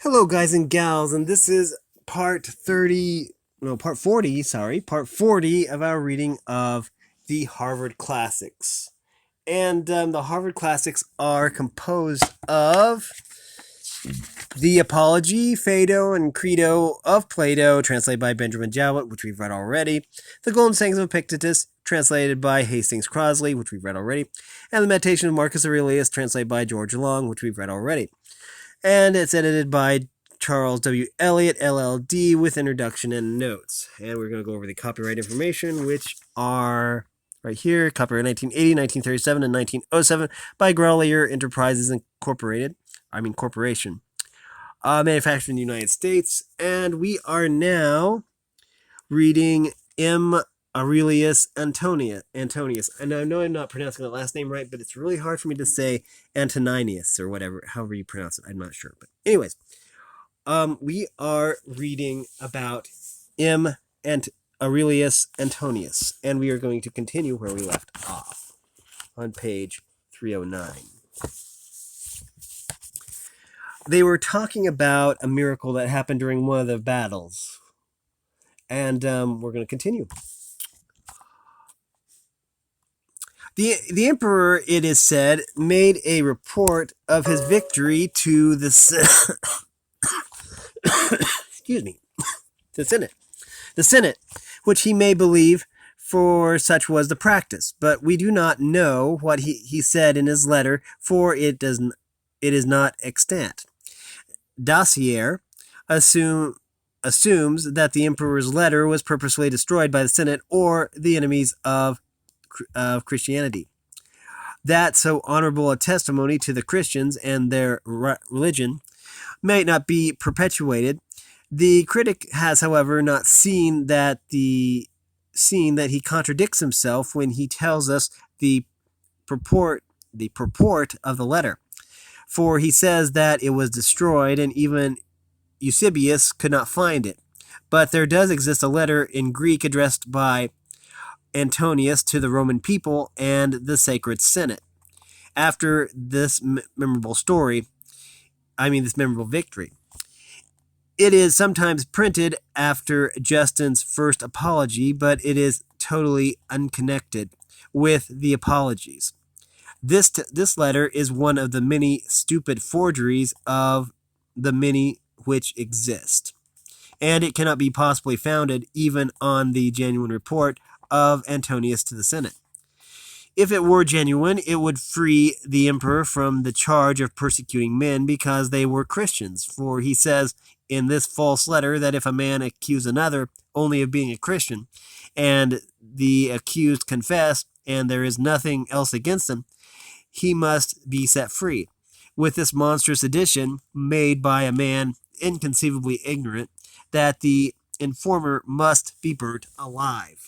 Hello, guys and gals, and this is part 30, no, part 40, sorry, part 40 of our reading of the Harvard Classics. And the Harvard Classics are composed of the Apology, Phaedo, and Credo of Plato, translated by Benjamin Jowett, which we've read already, the Golden Sayings of Epictetus, translated by Hastings Crosley, which we've read already, and the Meditation of Marcus Aurelius, translated by George Long, which we've read already. And it's edited by Charles W. Elliott, LLD, with introduction and notes. And we're going to go over the copyright information, which are right here. Copyright 1980, 1937, and 1907 by Grolier Enterprises Incorporated. Corporation. Manufactured in the United States. And we are now reading M. Aurelius Antonius. And I know I'm not pronouncing the last name right, but it's really hard for me to say Antoninus or whatever, however you pronounce it. I'm not sure. But anyways, we are reading about M. Aurelius Antonius, and we are going to continue where we left off on page 309. They were talking about a miracle that happened during one of the battles, and we're going to continue. The emperor, it is said, made a report of his victory to the excuse me, the Senate, which he may believe, for such was the practice. But we do not know what he said in his letter, for it is not extant. Dacier assumes that the emperor's letter was purposely destroyed by the Senate or the enemies of Christianity. That so honorable a testimony to the Christians and their religion might not be perpetuated. The critic has, however, not seen that he contradicts himself when he tells us the purport of the letter. For he says that it was destroyed, and even Eusebius could not find it. But there does exist a letter in Greek addressed by Antonius to the Roman people and the Sacred Senate. After this memorable victory. It is sometimes printed after Justin's first apology, but it is totally unconnected with the apologies. This letter is one of the many stupid forgeries of the many which exist, and it cannot be possibly founded even on the genuine report of Antonius to the Senate. If it were genuine, it would free the emperor from the charge of persecuting men because they were Christians, for he says in this false letter that if a man accuse another only of being a Christian, and the accused confess, and there is nothing else against him, he must be set free. With this monstrous addition, made by a man inconceivably ignorant, that the informer must be burnt alive.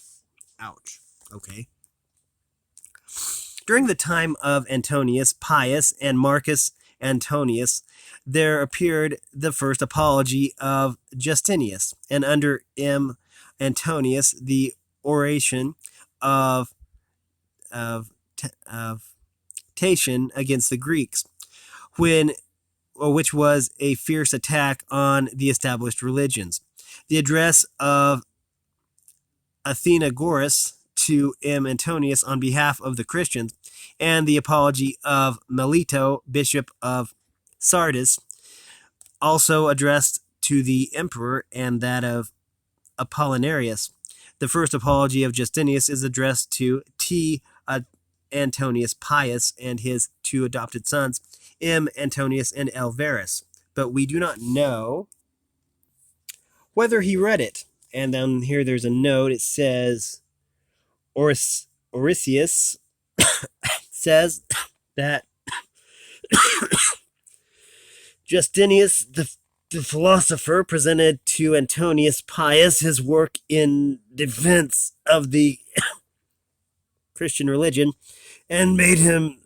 Ouch. Okay. During the time of Antonius Pius and Marcus Antonius, there appeared the first apology of Justinius, and under M. Antonius, the oration of Tatian against the Greeks, which was a fierce attack on the established religions. The address of Athenagoras to M. Antonius on behalf of the Christians, and the apology of Melito, bishop of Sardis, also addressed to the emperor, and that of Apollinarius. The first apology of Justinius is addressed to T. Antonius Pius and his two adopted sons, M. Antonius and L. Verus, but we do not know whether he read it. And down here there's a note. It says Aurelius says that Justinius, the philosopher, presented to Antonius Pius his work in defense of the Christian religion, and made him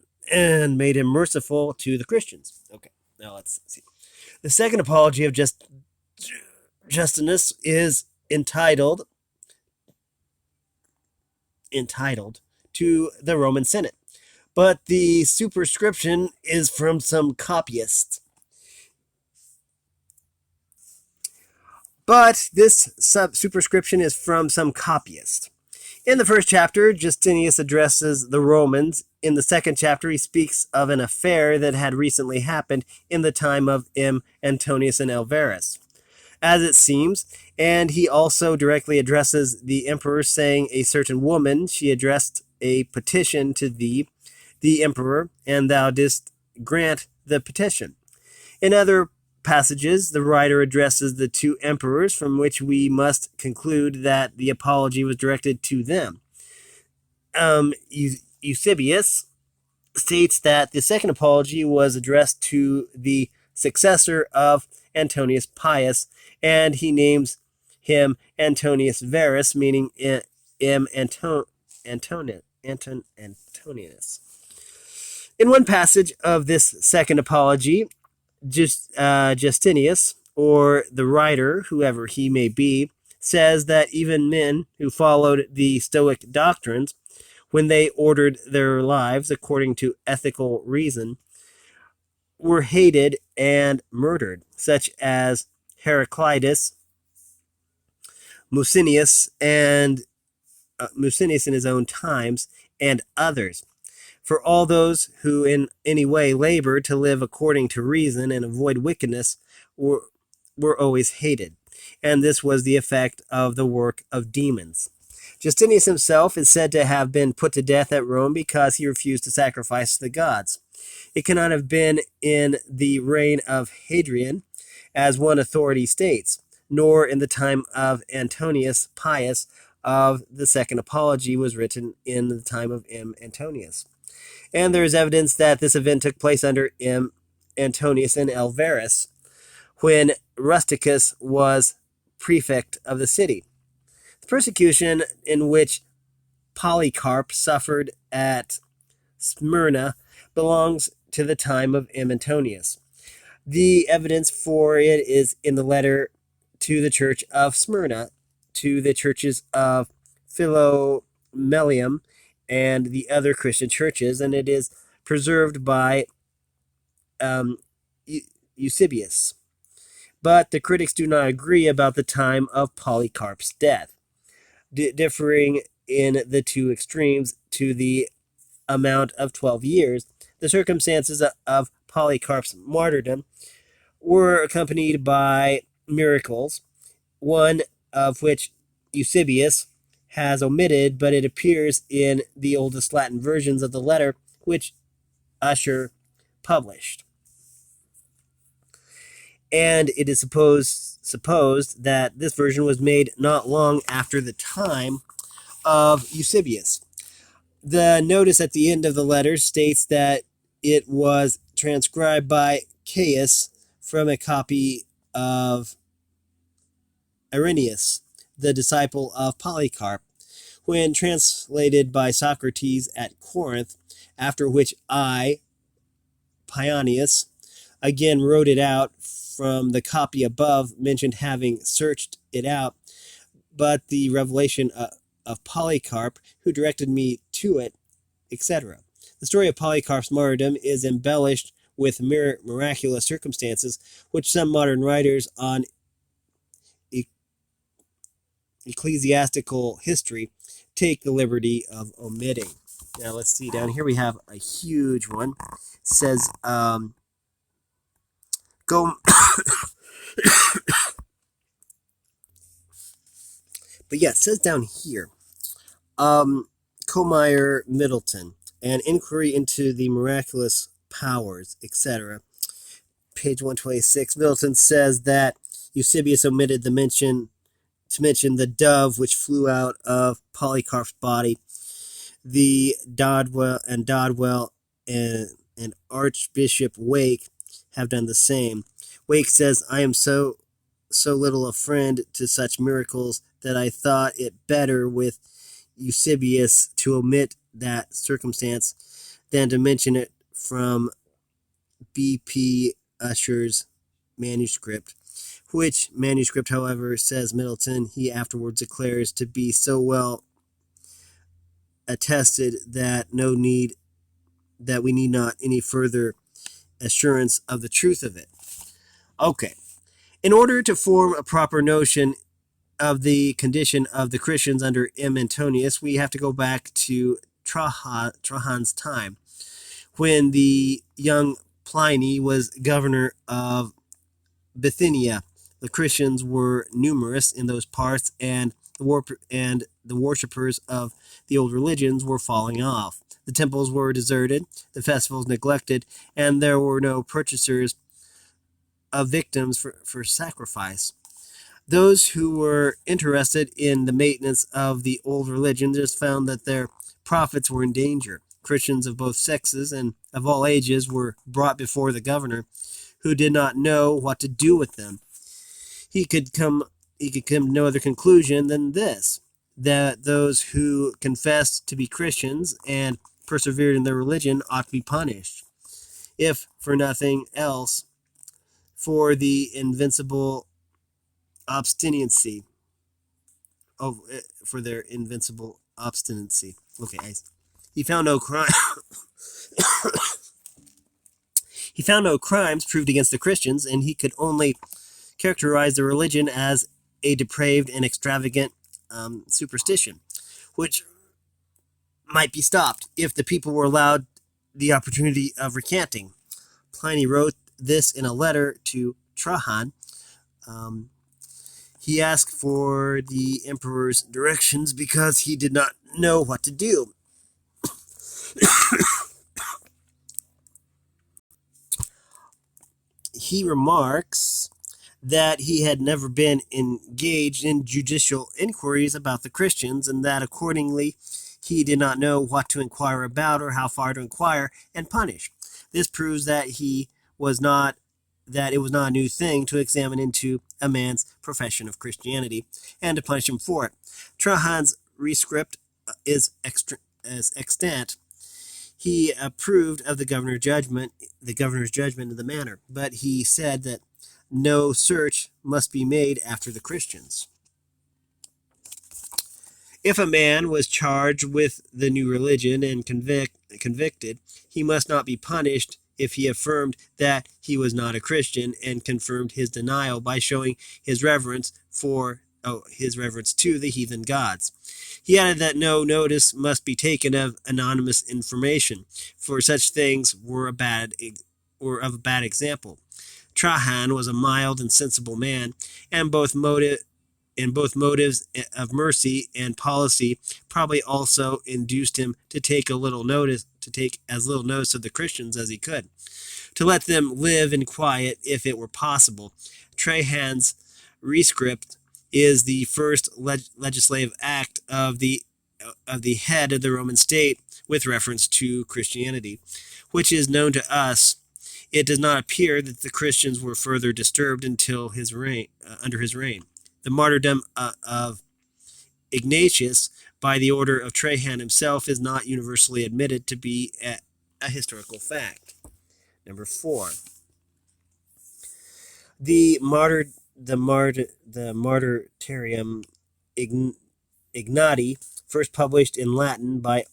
merciful to the Christians. Okay, now let's see. The second apology of Justinus is entitled to the Roman Senate, but the superscription is from some copyist. But this superscription is from some copyist. In the first chapter, Justinius addresses the Romans. In the second chapter, he speaks of an affair that had recently happened in the time of Antoninus and Alvarus, as it seems, and he also directly addresses the emperor, saying, a certain woman, she addressed a petition to thee, the emperor, and thou didst grant the petition. In other passages, the writer addresses the two emperors, from which we must conclude that the apology was directed to them. Eusebius states that the second apology was addressed to the successor of Antonius Pius, and he names him Antonius Verus, meaning Antoninus. In one passage of this second apology, Justinius, or the writer, whoever he may be, says that even men who followed the Stoic doctrines, when they ordered their lives according to ethical reason, were hated and murdered, such as Heraclitus, Musinius in his own times, and others. For all those who in any way labored to live according to reason and avoid wickedness were always hated, and this was the effect of the work of demons. Justinius himself is said to have been put to death at Rome because he refused to sacrifice to the gods. It cannot have been in the reign of Hadrian, as one authority states, nor in the time of Antonius Pius. Of the second apology was written in the time of Antonius. And there is evidence that this event took place under Antonius and Alvarus, when Rusticus was prefect of the city. The persecution in which Polycarp suffered at Smyrna belongs to the time of Antonius. The evidence for it is in the letter to the church of Smyrna, to the churches of Philomelium, and the other Christian churches, and it is preserved by Eusebius. But the critics do not agree about the time of Polycarp's death, differing in the two extremes to the amount of 12 years. The circumstances of Polycarp's martyrdom were accompanied by miracles, one of which Eusebius has omitted, but it appears in the oldest Latin versions of the letter, which Ussher published. And it is supposed that this version was made not long after the time of Eusebius. The notice at the end of the letter states that it was transcribed by Caius from a copy of Irenaeus, the disciple of Polycarp, when translated by Socrates at Corinth, after which I, Pionius, again wrote it out from the copy above mentioned, having searched it out, but the revelation of Polycarp, who directed me to it, etc. The story of Polycarp's martyrdom is embellished with miraculous circumstances, which some modern writers on ecclesiastical history take the liberty of omitting. Now let's see, down here we have a huge one. It says, go. But yeah, it says down here, Comeyer Middleton, an inquiry into the miraculous powers, etc. Page 126, Middleton says that Eusebius omitted to mention the dove which flew out of Polycarp's body. The Dodwell and Archbishop Wake have done the same. Wake says, I am so little a friend to such miracles that I thought it better with Eusebius to omit that circumstance than to mention it from B.P. Ussher's manuscript, which manuscript, however, says Middleton, he afterwards declares to be so well attested that we need not any further assurance of the truth of it. Okay. In order to form a proper notion of the condition of the Christians under Antoninus, we have to go back to Trajan's time, when the young Pliny was governor of Bithynia. The Christians were numerous in those parts, and the worshippers of the old religions were falling off. The temples were deserted, the festivals neglected, and there were no purchasers of victims for sacrifice. Those who were interested in the maintenance of the old religion just found that their profits were in danger. Christians of both sexes and of all ages were brought before the governor, who did not know what to do with them. He could come to no other conclusion than this: that those who confessed to be Christians and persevered in their religion ought to be punished, if for nothing else, for the invincible obstinacy of for their invincible obstinacy. Okay, he found no crime. He found no crimes proved against the Christians, and he could only characterize the religion as a depraved and extravagant superstition, which might be stopped if the people were allowed the opportunity of recanting. Pliny wrote this in a letter to Trajan. He asked for the emperor's directions because he did not know what to do. He remarks that he had never been engaged in judicial inquiries about the Christians, and that accordingly he did not know what to inquire about or how far to inquire and punish. This proves that it was not a new thing to examine into a man's profession of Christianity and to punish him for it. Trajan's rescript is extant. He approved of the governor's judgment in the matter, but he said that no search must be made after the Christians. If a man was charged with the new religion and convicted, he must not be punished if he affirmed that he was not a Christian and confirmed his denial by showing his reverence to the heathen gods. He added that no notice must be taken of anonymous information, for such things were of a bad example. Trajan was a mild and sensible man, and both motives of mercy and policy probably also induced him to take as little notice of the Christians as he could, to let them live in quiet if it were possible. Trajan's rescript is the first legislative act of the head of the Roman state with reference to Christianity, which is known to us. It does not appear that the Christians were further disturbed until under his reign. The martyrdom of Ignatius by the order of Trajan himself is not universally admitted to be a historical fact. Number 4. The Martyrium Ignati, first published in Latin by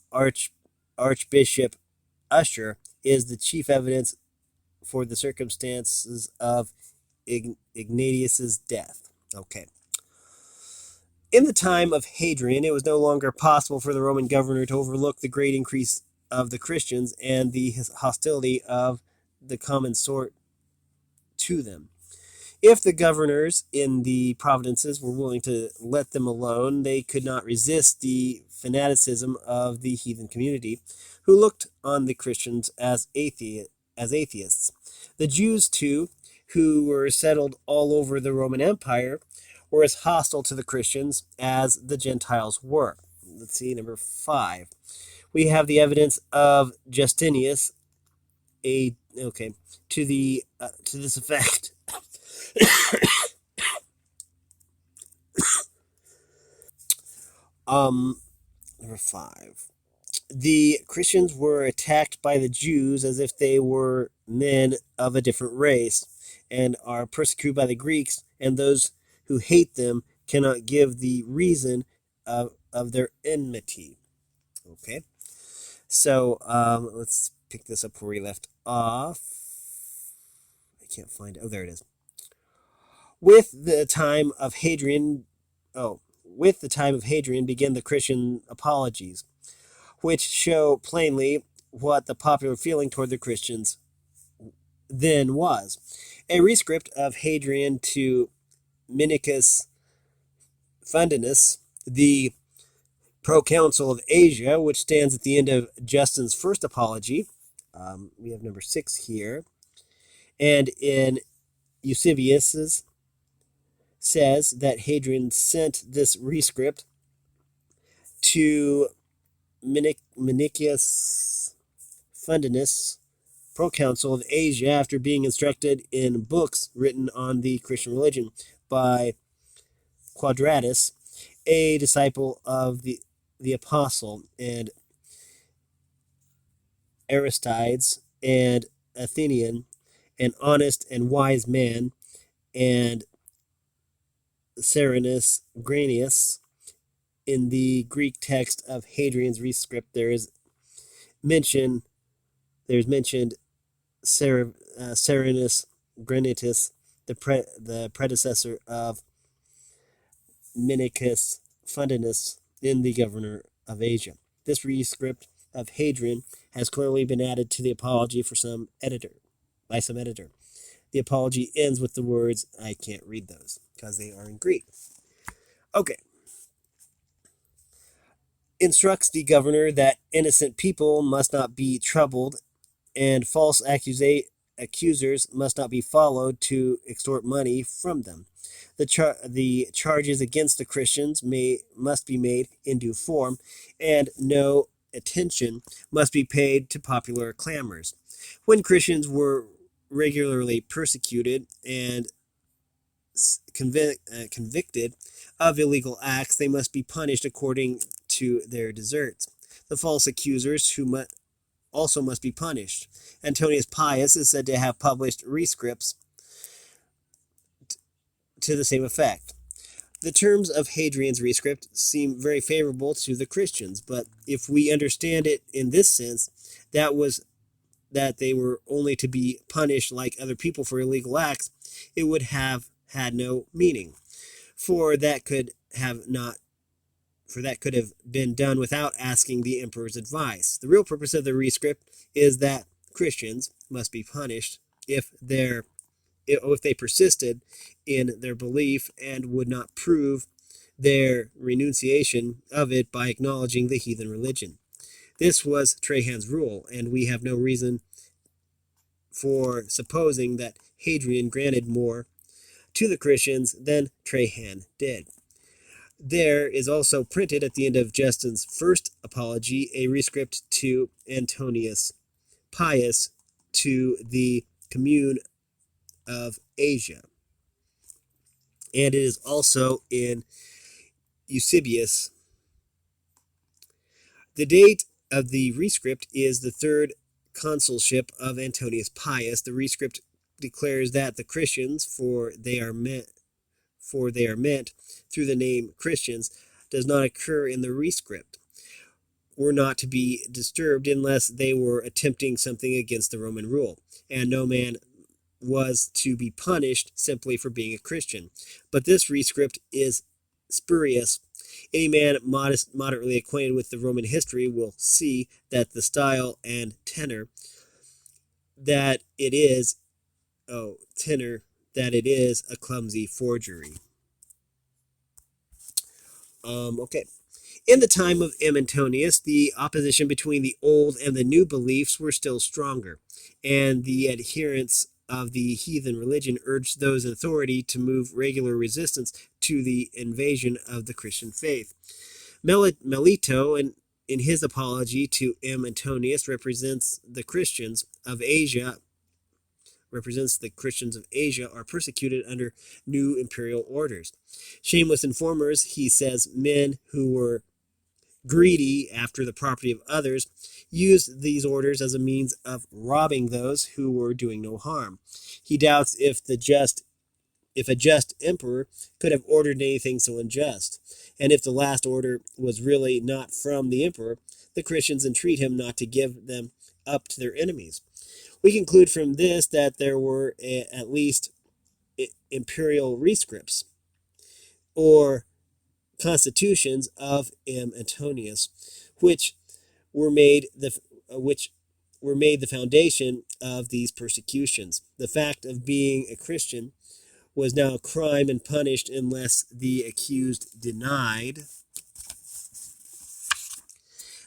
Archbishop Usher, is the chief evidence for the circumstances of Ignatius's death. Okay. In the time of Hadrian, it was no longer possible for the Roman governor to overlook the great increase of the Christians and the hostility of the common sort to them. If the governors in the provinces were willing to let them alone, they could not resist the fanaticism of the heathen community, who looked on the Christians as atheists. The Jews, too, who were settled all over the Roman Empire, were as hostile to the Christians as the Gentiles were. Let's see, number 5. We have the evidence of Justinius, to this effect. Number 5. The Christians were attacked by the Jews as if they were men of a different race, and are persecuted by the Greeks, and those who hate them cannot give the reason of their enmity. Okay, so let's pick this up where we left off. I can't find it. Oh, there it is. With the time of Hadrian, with the time of Hadrian began the Christian apologies, which show plainly what the popular feeling toward the Christians then was. A rescript of Hadrian to Minicus Fundinus, the proconsul of Asia, which stands at the end of Justin's first apology. We have number 6 here. And in Eusebius's says that Hadrian sent this rescript to Minicus Fundinus, proconsul of Asia, after being instructed in books written on the Christian religion by Quadratus, a disciple of the apostle, and Aristides, and Athenian, an honest and wise man, and Serenus Granius. In the Greek text of Hadrian's rescript, there's mentioned Serenus Granitus, the predecessor of Minicus Fundinus in the governor of Asia. This rescript of Hadrian has clearly been added to the apology by some editor. The apology ends with the words, I can't read those because they are in Greek. Okay. Instructs the governor that innocent people must not be troubled and false accusers must not be followed to extort money from them. The charges against the Christians must be made in due form, and no attention must be paid to popular clamors. When Christians were regularly persecuted and convicted of illegal acts, they must be punished according to their deserts. The false accusers who also must be punished. Antonius Pius is said to have published rescripts to the same effect. The terms of Hadrian's rescript seem very favorable to the Christians, but if we understand it in this sense, that they were only to be punished like other people for illegal acts, it would have had no meaning, for that could have been done without asking the emperor's advice. The real purpose of the rescript is that Christians must be punished if they persisted in their belief and would not prove their renunciation of it by acknowledging the heathen religion. This was Trajan's rule, and we have no reason for supposing that Hadrian granted more to the Christians than Trajan did. There is also printed at the end of Justin's first apology a rescript to Antoninus Pius to the commune of Asia. And it is also in Eusebius. The date of the rescript is the third consulship of Antonius Pius. The rescript declares that the Christians, for they are meant through the name Christians, does not occur in the rescript, were not to be disturbed unless they were attempting something against the Roman rule, and no man was to be punished simply for being a Christian. But this rescript is spurious. Any man moderately acquainted with the Roman history will see that the style and tenor that it is a clumsy forgery. Okay. In the time of Antonius, the opposition between the old and the new beliefs were still stronger, and the adherents of the heathen religion urged those in authority to move regular resistance to the invasion of the Christian faith. Melito, in his apology to M. Antonius, represents the Christians of Asia are persecuted under new imperial orders. Shameless informers, he says, men who were greedy after the property of others, used these orders as a means of robbing those who were doing no harm. He doubts if a just emperor could have ordered anything so unjust, and if the last order was really not from the emperor, the Christians entreat him not to give them up to their enemies. We conclude from this that there were at least imperial rescripts or constitutions of M. Antonius, which were made the which were made the foundation of these persecutions. The fact of being a Christian was now a crime and punished unless the accused denied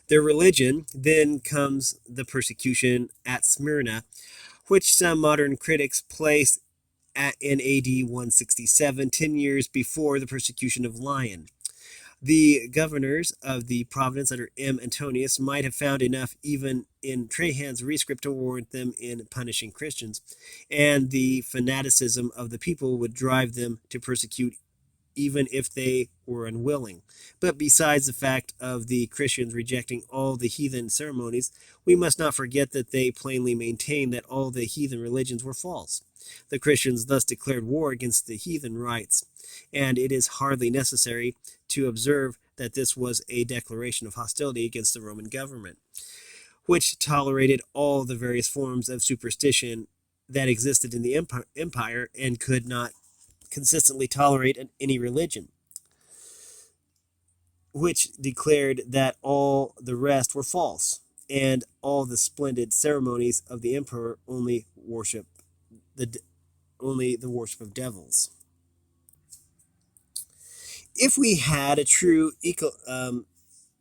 their religion. Then comes the persecution at Smyrna, which some modern critics place in AD 167, 10 years before the persecution of Lyon. The governors of the province under M. Antonius might have found enough even in Trajan's rescript to warrant them in punishing Christians, and the fanaticism of the people would drive them to persecute even if they were unwilling. But besides the fact of the Christians rejecting all the heathen ceremonies, we must not forget that they plainly maintained that all the heathen religions were false. The Christians thus declared war against the heathen rites, and it is hardly necessary to observe that this was a declaration of hostility against the Roman government, which tolerated all the various forms of superstition that existed in the empire and could not consistently tolerate any religion, which declared that all the rest were false, and all the splendid ceremonies of the emperor only the worship of devils. If we had a true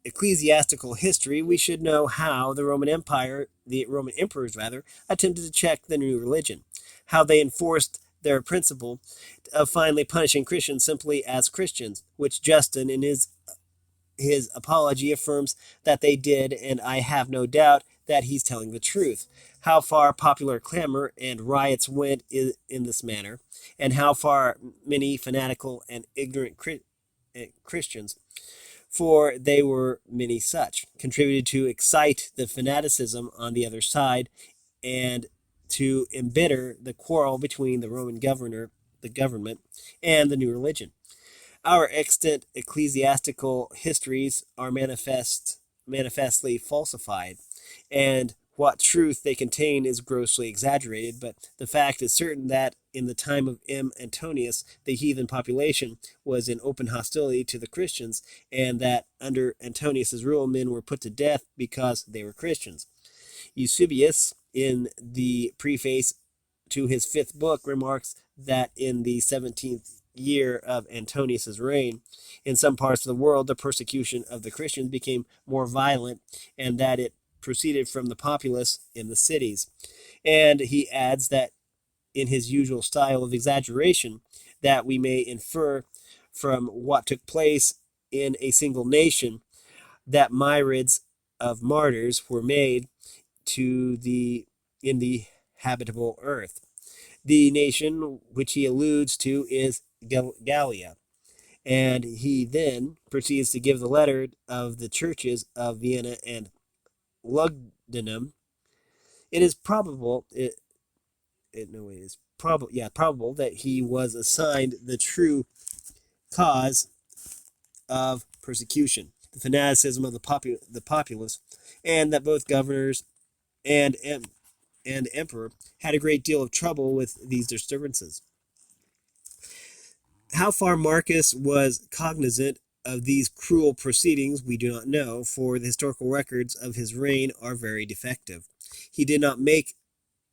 ecclesiastical history, we should know how the Roman emperors attempted to check the new religion, how they enforced their principle of finally punishing Christians simply as Christians, which Justin in his apology affirms that they did, and I have no doubt that he's telling the truth. How far popular clamor and riots went in this manner, and how far many fanatical and ignorant Christians, for they were many such, contributed to excite the fanaticism on the other side and to embitter the quarrel between the Roman government, and the new religion. Our extant ecclesiastical histories are manifestly falsified, and what truth they contain is grossly exaggerated, but the fact is certain that in the time of M. Antonius, the heathen population was in open hostility to the Christians, and that under Antonius's rule, men were put to death because they were Christians. Eusebius, in the preface to his 5th book, remarks that in the 17th year of Antonius's reign, in some parts of the world, the persecution of the Christians became more violent, and that it proceeded from the populace in the cities. And he adds that in his usual style of exaggeration, that we may infer from what took place in a single nation that myriads of martyrs were made in the habitable earth. The nation which he alludes to is Gallia, and he then proceeds to give the letter of the churches of Vienna and Lugdunum. It is probable probable that he was assigned the true cause of persecution, the fanaticism of the populace, and that both governors and emperor had a great deal of trouble with these disturbances. How far Marcus was cognizant of these cruel proceedings we do not know, for the historical records of his reign are very defective. He did not make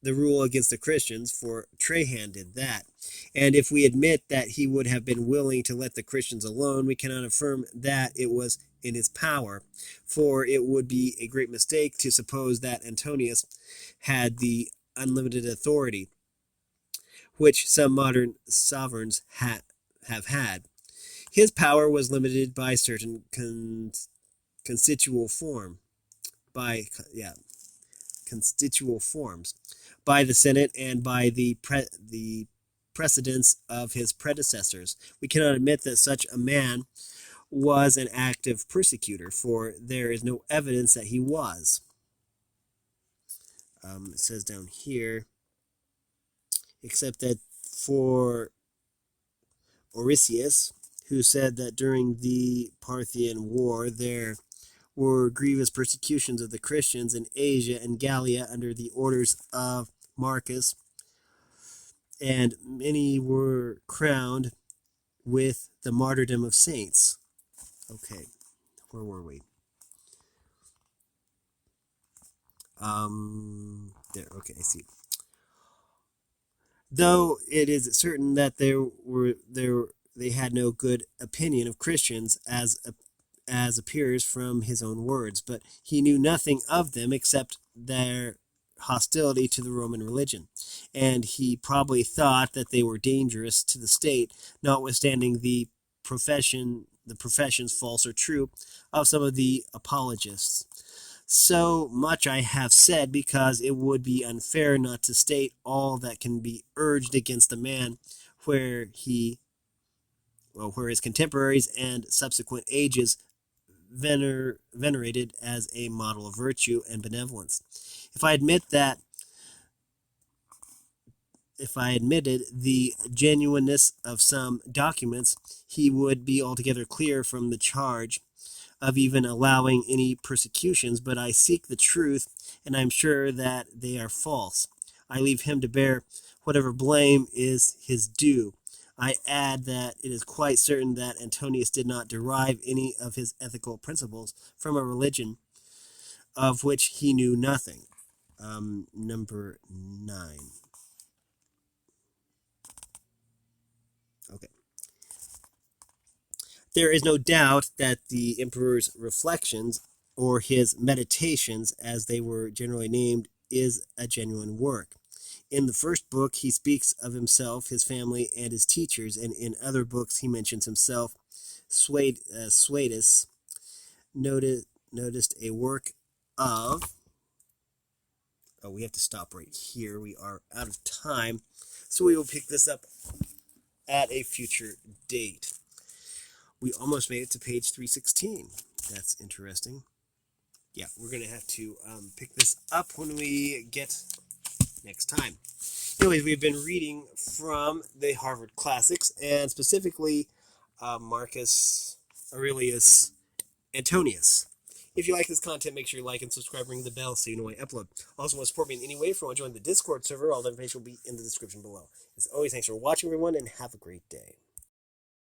the rule against the Christians, for Trajan did that. And if we admit that he would have been willing to let the Christians alone, we cannot affirm that it was in his power, for it would be a great mistake to suppose that Antonius had the unlimited authority which some modern sovereigns have had. His power was limited by certain constitutional forms, by the Senate and by the precedents of his predecessors. We cannot admit that such a man was an active persecutor, for there is no evidence that he was. It says down here, except that for Aurelius, who said that during the Parthian War there were grievous persecutions of the Christians in Asia and Gallia under the orders of Marcus, and many were crowned with the martyrdom of saints. Okay, where were we? There. Okay, I see. Though it is certain that they had no good opinion of Christians, as appears from his own words, but he knew nothing of them except their hostility to the Roman religion, and he probably thought that they were dangerous to the state, notwithstanding the professions, false or true, of some of the apologists. So much I have said, because it would be unfair not to state all that can be urged against a man where his contemporaries and subsequent ages venerated as a model of virtue and benevolence. If I admit that if I admitted the genuineness of some documents, he would be altogether clear from the charge of even allowing any persecutions, but I seek the truth, and I am sure that they are false. I leave him to bear whatever blame is his due. I add that it is quite certain that Antonius did not derive any of his ethical principles from a religion of which he knew nothing. Number 9. Okay. There is no doubt that the emperor's reflections, or his meditations, as they were generally named, is a genuine work. In the first book, he speaks of himself, his family, and his teachers, and in other books, he mentions himself. Suetus noticed a work of. Oh, we have to stop right here. We are out of time, so we will pick this up at a future date. We almost made it to page 316. That's interesting. Yeah, we're going to have to pick this up when we get next time. Anyways, we've been reading from the Harvard Classics, and specifically Marcus Aurelius Antonius. If you like this content, make sure you like and subscribe, ring the bell so you know when I upload. Also, want to support me in any way, if you want to join the Discord server, all the information will be in the description below. As always, thanks for watching, everyone, and have a great day.